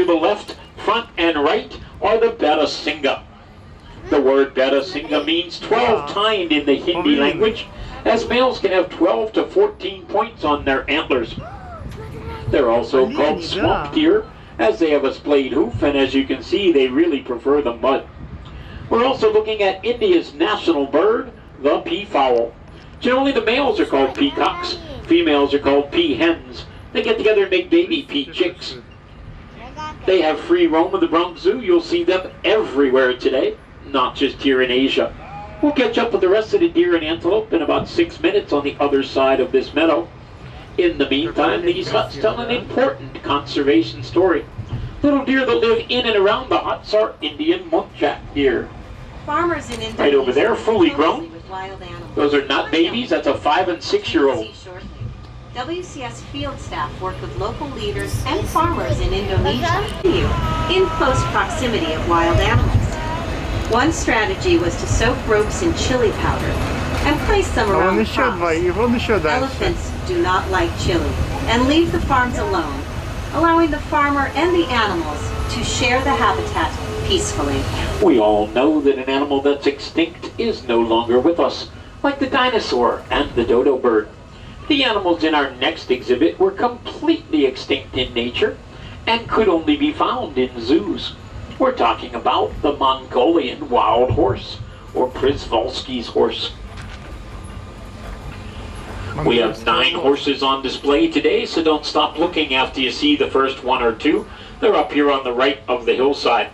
to the left, front and right, are the Barasinga. The word Barasinga means 12-tined in the Hindi language, as males can have 12 to 14 points on their antlers. They're also called swamp deer, as they have a splayed hoof, and as you can see, they really prefer the mud. We're also looking at India's national bird, the peafowl. Generally, the males are called peacocks, females are called peahens. They get together and make baby pea chicks. They have free roam of the Bronx Zoo. You'll see them everywhere today, not just here in Asia. We'll catch up with the rest of the deer and antelope in about 6 minutes on the other side of this meadow. In the meantime, these huts tell an important conservation story. Little deer that live in and around the huts are Indian muntjac deer. Farmers in Indonesia right over there, fully grown. with wild animals. Those are not babies, that's a 5 and 6 year old. WCS field staff work with local leaders and farmers in Indonesia in close proximity of wild animals. One strategy was to soak ropes in chili powder and place them around crops. Elephants do not like chili and leave the farms alone, allowing the farmer and the animals to share the habitat peacefully. We all know that an animal that's extinct is no longer with us, like the dinosaur and the dodo bird. The animals in our next exhibit were completely extinct in nature and could only be found in zoos. We're talking about the Mongolian wild horse, or Przewalski's horse. We have 9 horses on display today, so don't stop looking after you see the first 1 or 2. They're up here on the right of the hillside.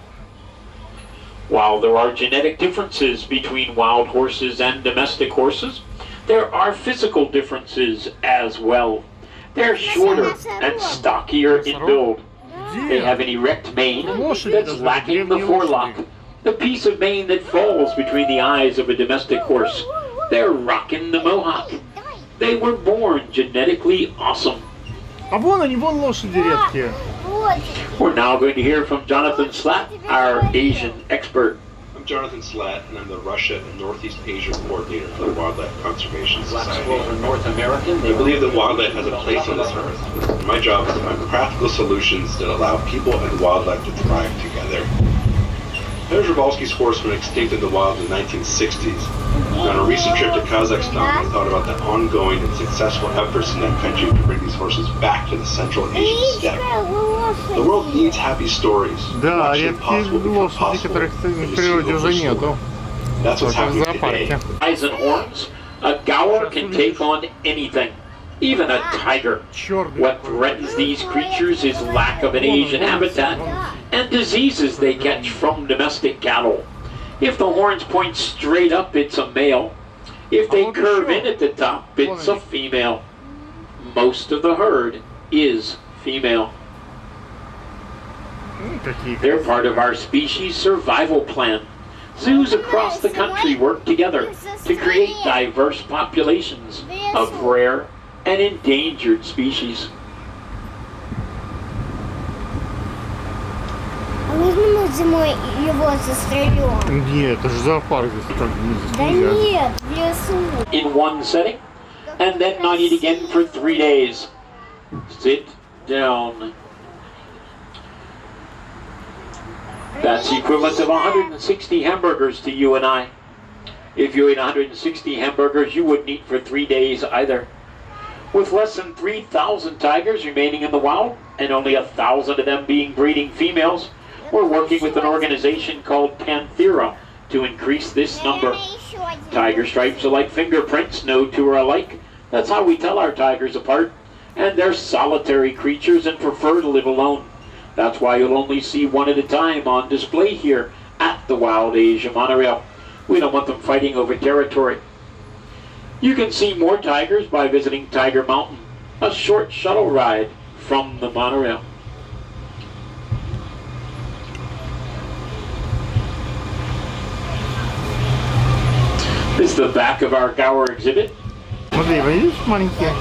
While there are genetic differences between wild horses and domestic horses, there are physical differences as well. They're shorter and stockier in build. They have an erect mane that's lacking the forelock, the piece of mane that falls between the eyes of a domestic horse. They're rocking the mohawk. They were born genetically awesome. We're now going to hear from Jonathan Slatt, our Asian expert. I'm Jonathan Slatt, and I'm the Russia and Northeast Asia coordinator for the Wildlife Conservation Society. North American. I believe that wildlife has a place on this earth, and my job is to find practical solutions that allow people and wildlife to thrive together. Przewalski's horse went extinct in the wild in the 1960s. And on a recent trip to Kazakhstan, I thought about the ongoing and successful efforts in that country to bring these horses back to the Central Asian steppe. The world needs happy stories. Да, редкие лошади, которых в природе уже нету. That's what's happening today. Eyes and horns, a gaur can take on anything, even a tiger. What threatens these creatures is lack of an Asian habitat and diseases they catch from domestic cattle. If the horns point straight up, it's a male. If they curve in at the top, it's a female. Most of the herd is female. They're part of our species survival plan. Zoos across the country work together to create diverse populations of rare and endangered species. Можно мы зимой его застрелим? Нет, это же зоопарк здесь так Да нет, в лесу. In one setting, and then not eat again for 3 days. Sit down. That's the equivalent of 160 hamburgers to you and I. If you ate 160 hamburgers, you wouldn't eat for 3 days either. With less than 3,000 tigers remaining in the wild, and only 1,000 of them being breeding females, we're working with an organization called Panthera to increase this number. Tiger stripes are like fingerprints, no two are alike. That's how we tell our tigers apart. And they're solitary creatures and prefer to live alone. That's why you'll only see one at a time on display here at the Wild Asia Monorail. We don't want them fighting over territory. You can see more tigers by visiting Tiger Mountain, a short shuttle ride from the monorail. This is the back of our gaur exhibit. Смотри, видишь, маленькие?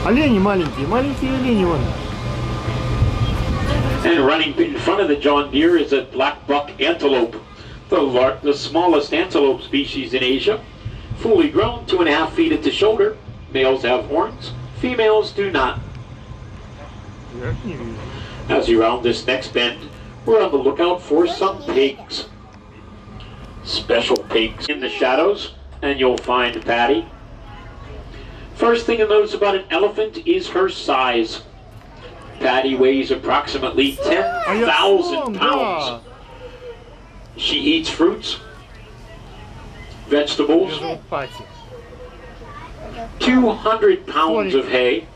Олени маленькие, маленькие олени вон. And running in front of the John Deere is a black buck antelope, the smallest antelope species in Asia. Fully grown, 2.5 feet at the shoulder. Males have horns, females do not. As you round this next bend, we're on the lookout for some pigs. Special pigs in the shadows, and you'll find Patty. First thing you'll notice about an elephant is her size. Patty weighs approximately 10,000 pounds. She eats fruits, vegetables, 200 pounds of hay,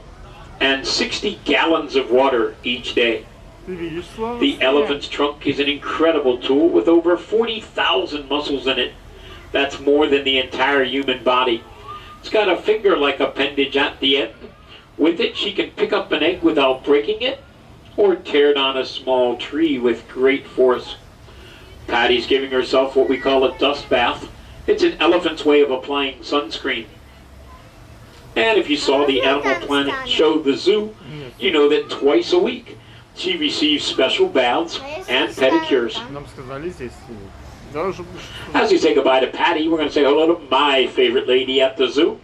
and 60 gallons of water each day. The elephant's trunk is an incredible tool with over 40,000 muscles in it. That's more than the entire human body. It's got a finger-like appendage at the end. With it, she can pick up an egg without breaking it, or tear down a small tree with great force. Patty's giving herself what we call a dust bath. It's an elephant's way of applying sunscreen. And if you saw the Animal Planet show, The Zoo, you know that twice a week she receives special baths and pedicures. As we say goodbye to Patty, we're going to say hello to my favorite lady at the zoo,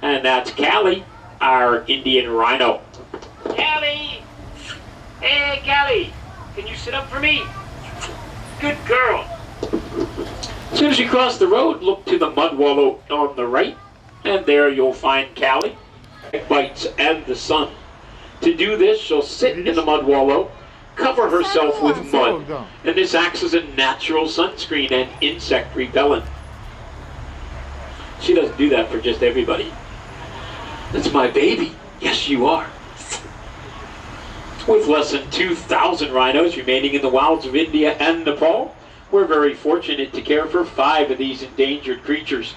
and that's Callie, our Indian rhino. Callie! Hey, Callie! Can you sit up for me? Good girl. As soon as you cross the road, look to the mud wallow on the right, and there you'll find Callie, bites, and the sun. To do this, she'll sit in the mud wallow, cover herself with mud, and this acts as a natural sunscreen and insect repellent. She doesn't do that for just everybody. That's my baby. Yes, you are. With less than 2,000 rhinos remaining in the wilds of India and Nepal, we're very fortunate to care for 5 of these endangered creatures.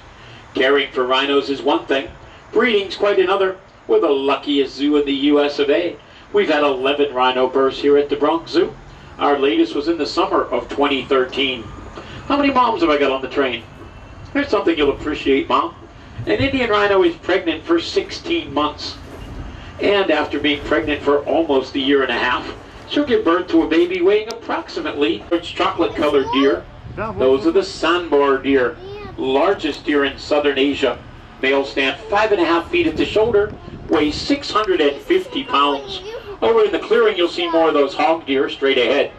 Caring for rhinos is one thing, breeding's quite another. We're the luckiest zoo in the US of A. We've had 11 rhino births here at the Bronx Zoo. Our latest was in the summer of 2013. How many moms have I got on the train? Here's something you'll appreciate, Mom. An Indian rhino is pregnant for 16 months. And after being pregnant for almost a year and a half, she'll give birth to a baby weighing approximately chocolate-colored deer. Those are the sandbar deer, largest deer in southern Asia. Males stand 5.5 feet at the shoulder, weigh 650 pounds. Over in the clearing, you'll see more of those hog deer straight ahead.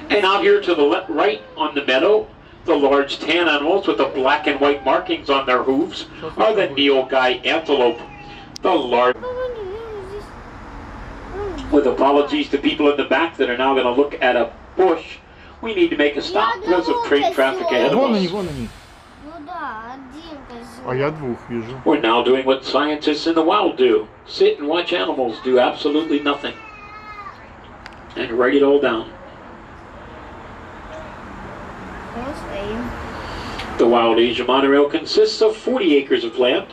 And out here to the right on the meadow, the large tan animals with the black and white markings on their hooves are the Nilgai antelope. The large. With apologies to people in the back that are now going to look at a bush, we need to make a stop because of train traffic ahead of us. We're now doing what scientists in the wild do. Sit and watch animals do absolutely nothing. And write it all down. The Wild Asia monorail consists of 40 acres of land.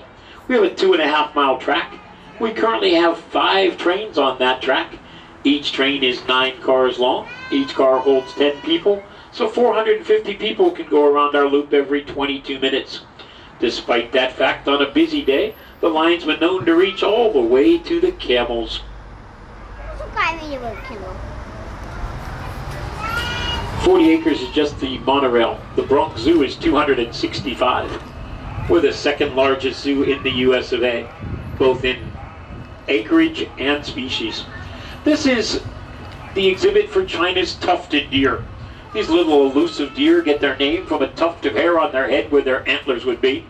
We have a 2.5-mile track. We currently have 5 trains on that track. Each train is 9 cars long. Each car holds 10 people. So 450 people can go around our loop every 22 minutes. Despite that fact, on a busy day, the line's been known to reach all the way to the camels. 40 acres is just the monorail. The Bronx Zoo is 265. We're the second largest zoo in the US of A, both in acreage and species. This is the exhibit for China's tufted deer. These little elusive deer get their name from a tuft of hair on their head where their antlers would be.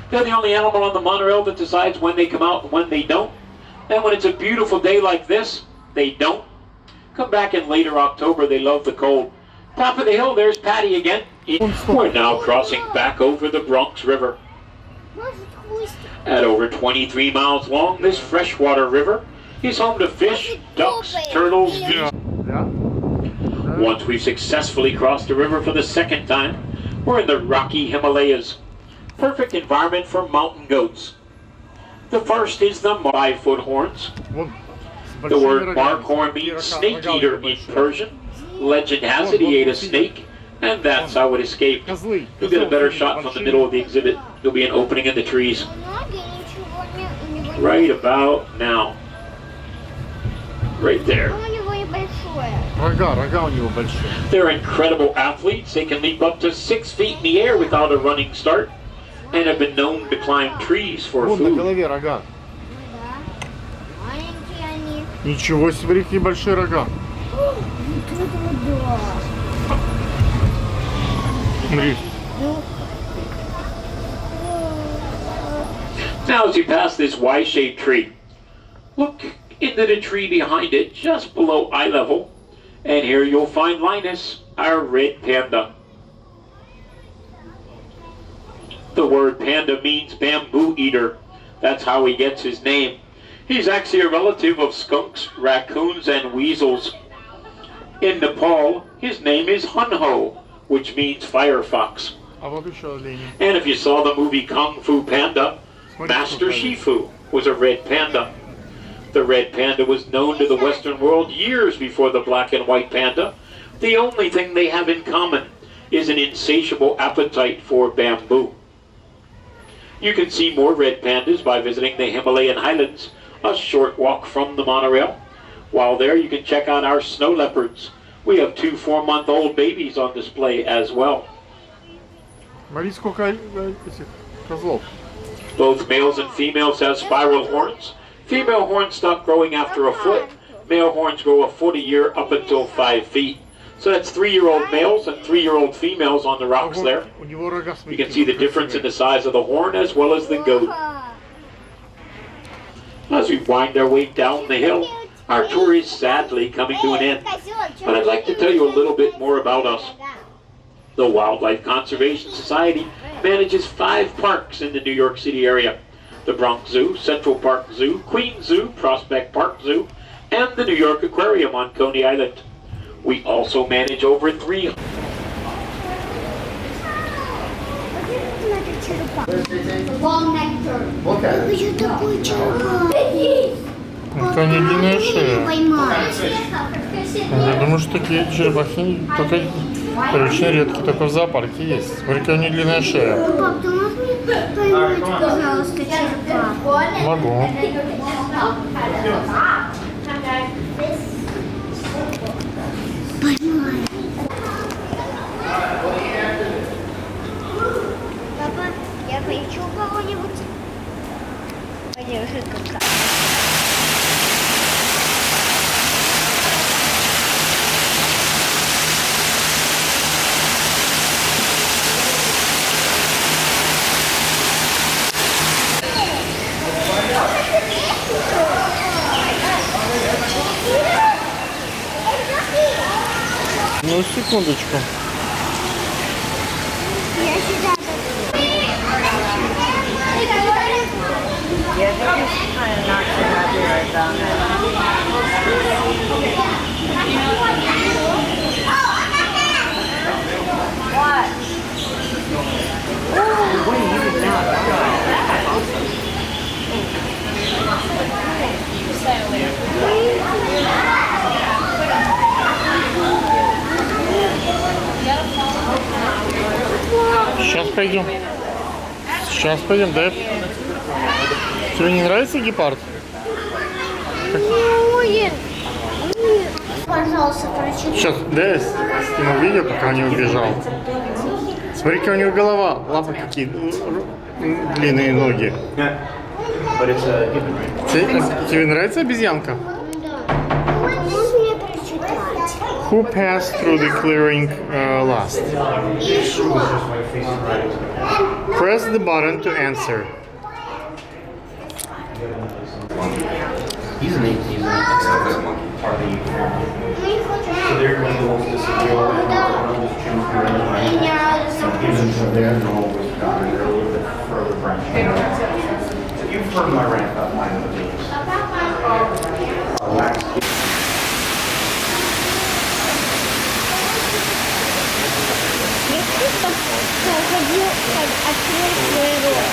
They're the only animal on the monorail that decides when they come out and when they don't. And when it's a beautiful day like this, they don't. Come back in later October, they love the cold. Top of the hill, there's Patty again. We're now crossing back over the Bronx River. At over 23 miles long, this freshwater river is home to fish, ducks, turtles, geese. Once we've successfully crossed the river for the second time, we're in the rocky Himalayas. Perfect environment for mountain goats. The first is the 5-foot horns. The word barkhorn means snake eater in Persian. Legend has it he ate a snake, and that's how it escaped. You'll get a better shot from the middle of the exhibit. There'll be an opening in the trees. Right about now. Right there. They're incredible athletes. They can leap up to 6 feet in the air without a running start, and have been known to climb trees for food. Ничего себе, какие большие рога. Вот это вот да. Смотри. Now as you pass this Y-shaped tree, look into the tree behind it, just below eye level, and here you'll find Linus, our red panda. The word panda means bamboo eater. That's how he gets his name. He's actually a relative of skunks, raccoons, and weasels. In Nepal, his name is Hunho, which means firefox. And if you saw the movie Kung Fu Panda, Master Shifu was a red panda. The red panda was known to the Western world years before the black and white panda. The only thing they have in common is an insatiable appetite for bamboo. You can see more red pandas by visiting the Himalayan highlands, a short walk from the monorail. While there, you can check out our snow leopards. We have 2 4-month-old babies on display as well. Смотри, сколько этих козлов. Both males and females have spiral horns. Female horns stop growing after a foot. Male horns grow a foot a year up until 5 feet. So that's 3-year-old males and 3-year-old females on the rocks there. You can see the difference in the size of the horn as well as the goat. As we wind our way down the hill, our tour is sadly coming to an end. But I'd like to tell you a little bit more about us. The Wildlife Conservation Society manages 5 parks in the New York City area. The Bronx Zoo, Central Park Zoo, Queens Zoo, Prospect Park Zoo, and the New York Aquarium on Coney Island. We also manage over 300. Я такой черепах. Это они длинная шея. Поймать. Я думаю, что такие черепахи только очень редкие, только в зоопарке есть. Смотри, какая у них длинная шея. Пап, ты можешь мне поймать, пожалуйста, черепаху? Могу. Поймай. Папа, я поищу кого-нибудь. Подержи как-то. Ну, секундочку. Я сюда. Yeah, they're just trying not to have yours on What? Oh, what are you doing now? Сейчас пойдем. Сейчас пойдем, да? Тебе не нравится гепард? Пожалуйста, прочитай. Сейчас, да, я сниму видео, пока он не убежал. Смотри-ка, у него голова, лапы какие длинные ноги. Тебе нравится обезьянка? Можно мне прочитать? Who passed through the clearing last? Еще. Press the button to answer. He's an excellent monkey. Part of the family. So they're one of the most disagreeable animals. Even they're always gone. They're a little bit further branching out. So you've heard my rant about mine of the leaves. Relax. Я ходил, открыл свой рот.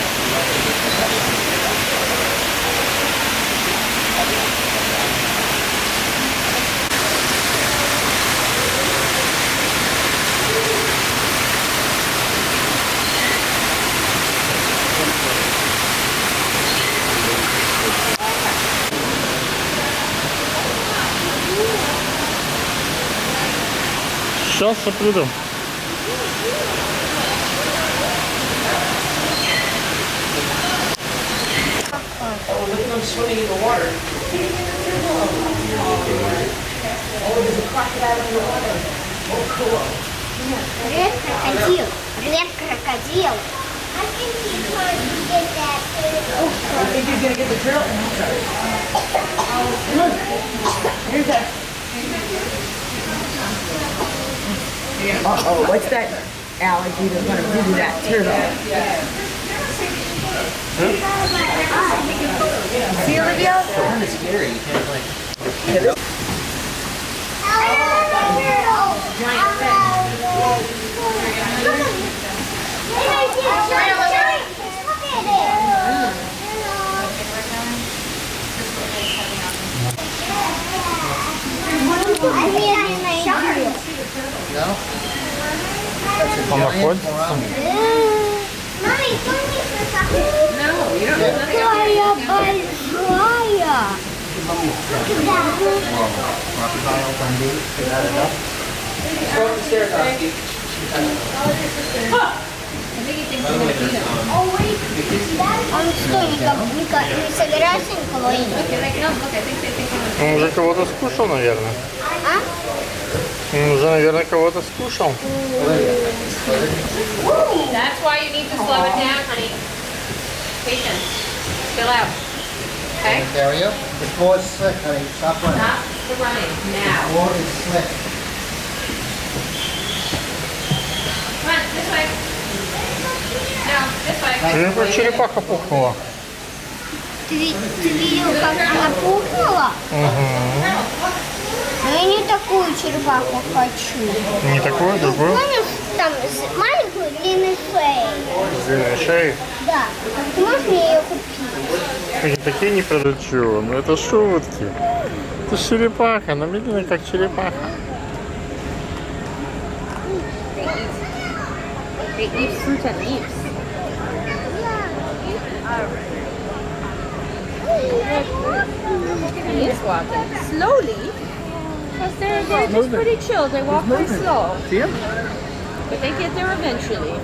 Сейчас я приду. one swimming in the water. Oh, there's a crocodile in the water. Oh, cool. Привет, крокодил. Привет, крокодил. I think he's going to get that turtle. I think he's going to get the turtle. Look, here's that. Uh-oh, what's that alligator going to do to that turtle? See, Olivia? It's kind of scary. You can't, like... Giant fish. Он находится? Какая большая! Он что, не собирается никого есть? Он уже кого-то скушал, наверное. А? Он уже, наверное, кого-то скушал. That's why you need to slow it down, honey. Patience. Chill out. Okay? Area. The floor is slick, honey. Stop running. Stop the running The now. floor is slick. Come on, this way. No, this way. Ну, как черепаха пухнула. Ты видел, как она пухнула? Угу. Но я не такую черепаху хочу. Не такую, другую? Помнишь, там маленькую длинную шею? Длинной шеи. Да. Ты можешь мне ее купить? Они такие не продают, чего? Ну это шутки. Это черепаха, она медленная как черепаха. They eat fruit and leaves. He is walking slowly because they're just pretty chill. They walk very slow. See him? But they get there eventually.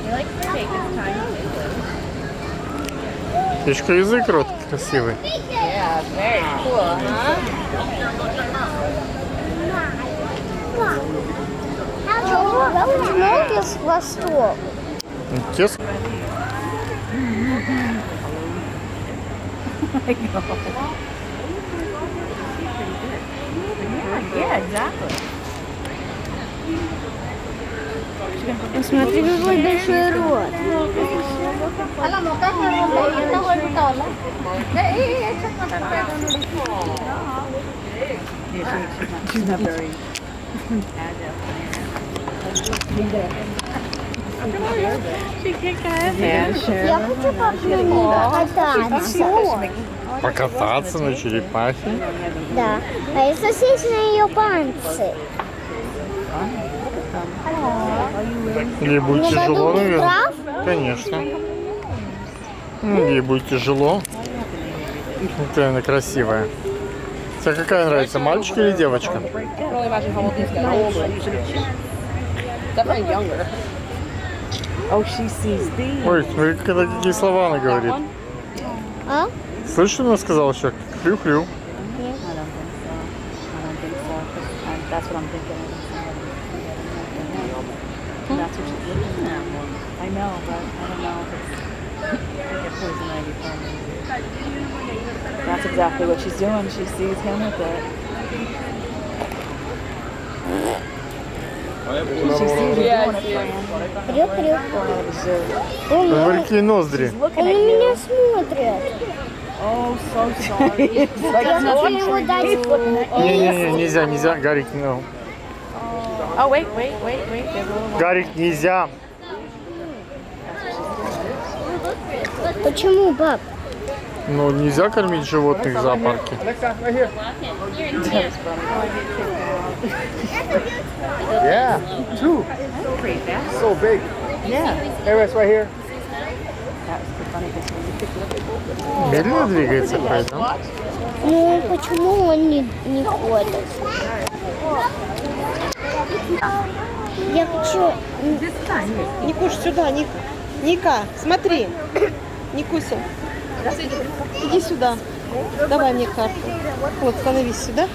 They like to take this time. Птичка язык рот красивый. Yeah, very cool, huh? Почему он без хвостов? Тес. Yeah, exactly. Посмотри, какой большой рот. She's not very agile. She kicked ass. Yeah, sure. Я хочу покататься. Покататься на черепахе. Да. А если сесть на ее пальцы? Ей будет Мне тяжело, дадут наверное. штраф? Конечно. Ей будет тяжело. Какая она красивая. Тебе какая нравится, мальчик или девочка? Definitely younger. Oh, she sees these. Ой, смотри, какие слова она говорит. А? Слышишь, что она сказала еще? Хрю-хрю. I don't think so. That's what I'm thinking. That's what she's looking at. I know, but I don't know if it's poison ivy from me. That's exactly what she's doing. She sees him with it. She sees you doing it, Fran. Хрю-хрю. Going to the zoo. Смотри, какие ноздри. She's looking Он at на меня you. смотрит. Oh, so sorry. It's like Я хочу nothing ему for дать. you. Не-не-не, нельзя, Гарик, no. Oh, wait. There's a little one. Гарик, нельзя. Почему, пап? Ну, нельзя кормить животных в зоопарке. Yeah, two. So big. Yeah. There, it's right here. That's the funny thing. Медленно двигается, поэтому. Ну, почему он не ходит? Я хочу... Никуш, сюда, Ника. Ника, смотри. Никуся. Иди сюда. Давай мне карту. Вот, становись сюда.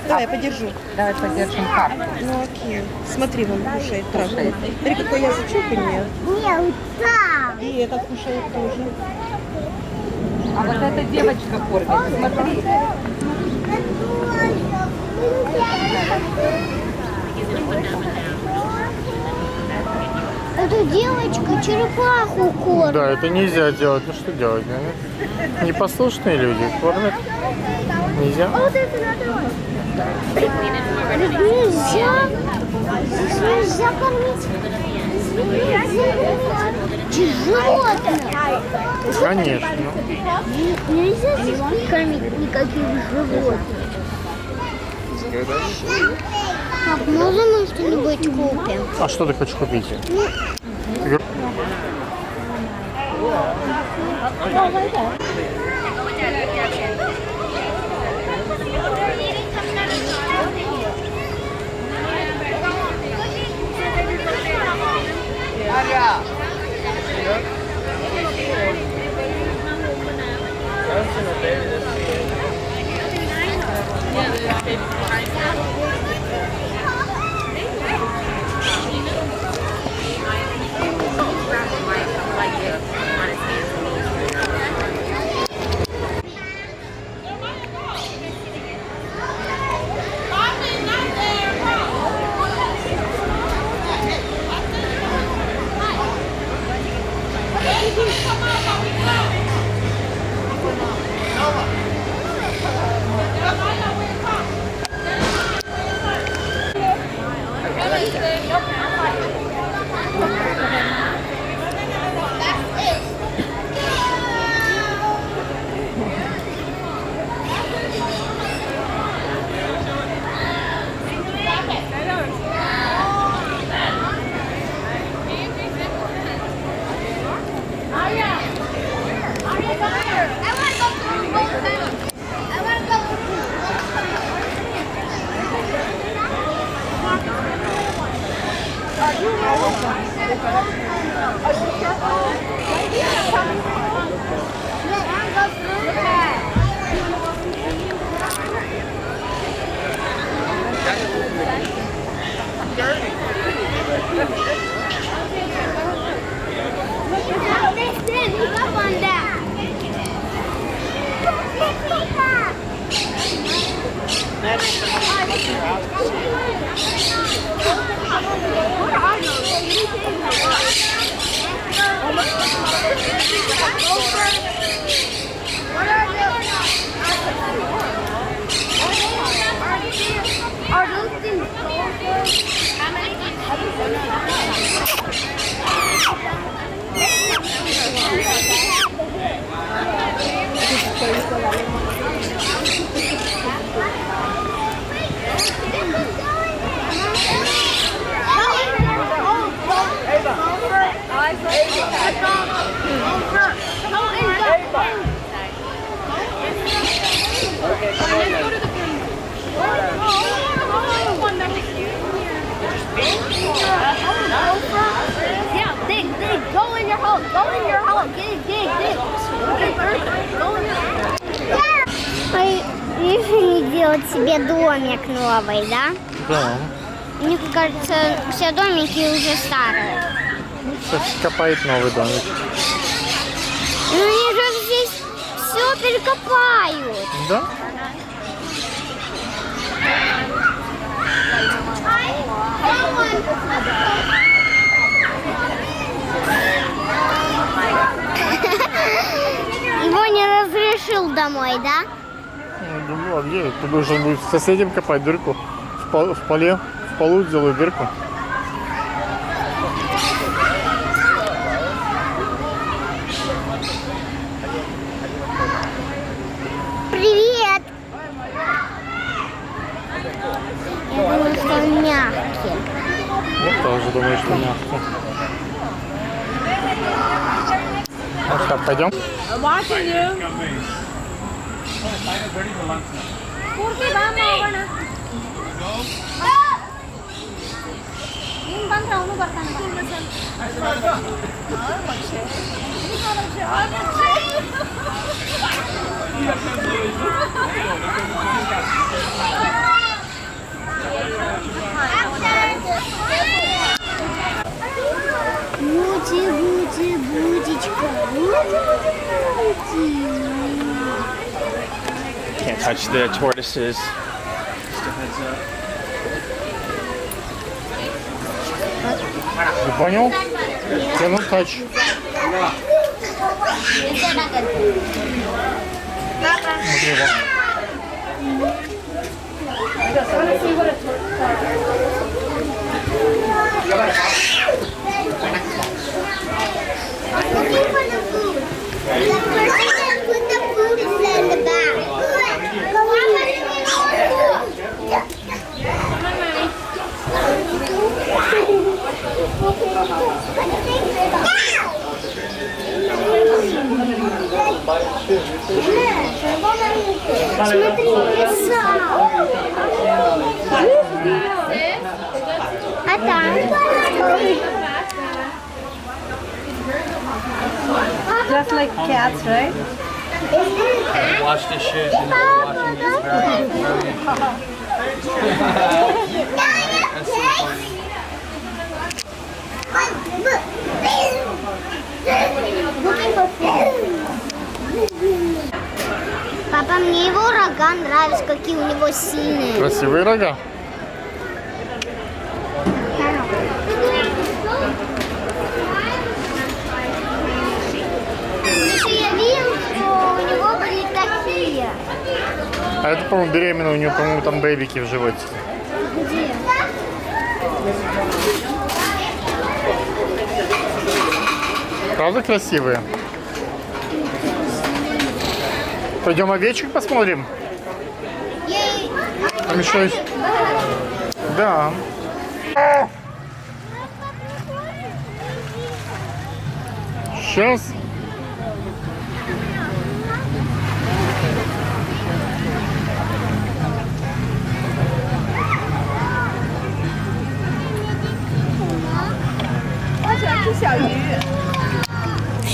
Давай, я подержу. Давай подержим карту. Ну окей. Смотри, вон кушает травку. Смотри, какой язычок у нее. И этот кушает тоже. А вот эта девочка кормит, смотри. Эта девочка черепаху кормит. Да, это нельзя делать. Ну что делать? Да? Непослушные люди кормят. Нельзя. Нельзя. Здесь нельзя кормить животных. Конечно. Нельзя здесь кормить никаких животных. Пап, можно мы что-нибудь купим? А что ты хочешь купить? Yeah, dig. Go in your hole. Dig. Go in your hole. Решили делать себе домик новый, да? Да. Мне кажется, все домики уже старые. Сейчас копает новый домик. Но они же здесь все перекопают. Да? Его не разрешил домой, да? Ну, а где? Ты должен будет с соседям копать дырку. В полу сделаю дырку. Привет! Я думаю, что он мягкий. Я тоже думаю, что мягко. Ну что, пойдем? Будечка. Can't touch the tortoises. Just a heads up. Ты понял? Cannot touch. Смотри, вон. Смотри, леса. А там? Just like cats, right? Watch this shit and then watching this very. That's so funny. Папа, мне его рога нравятся, какие у него сильные. Красивые рога. Я видел, что у него были такие. А это, по-моему, беременная, у нее, по-моему, там бэбики в животе. Где? Правда красивые? Пойдем овечек посмотрим? Там еще есть. Да. Сейчас. Ой, 小鱼。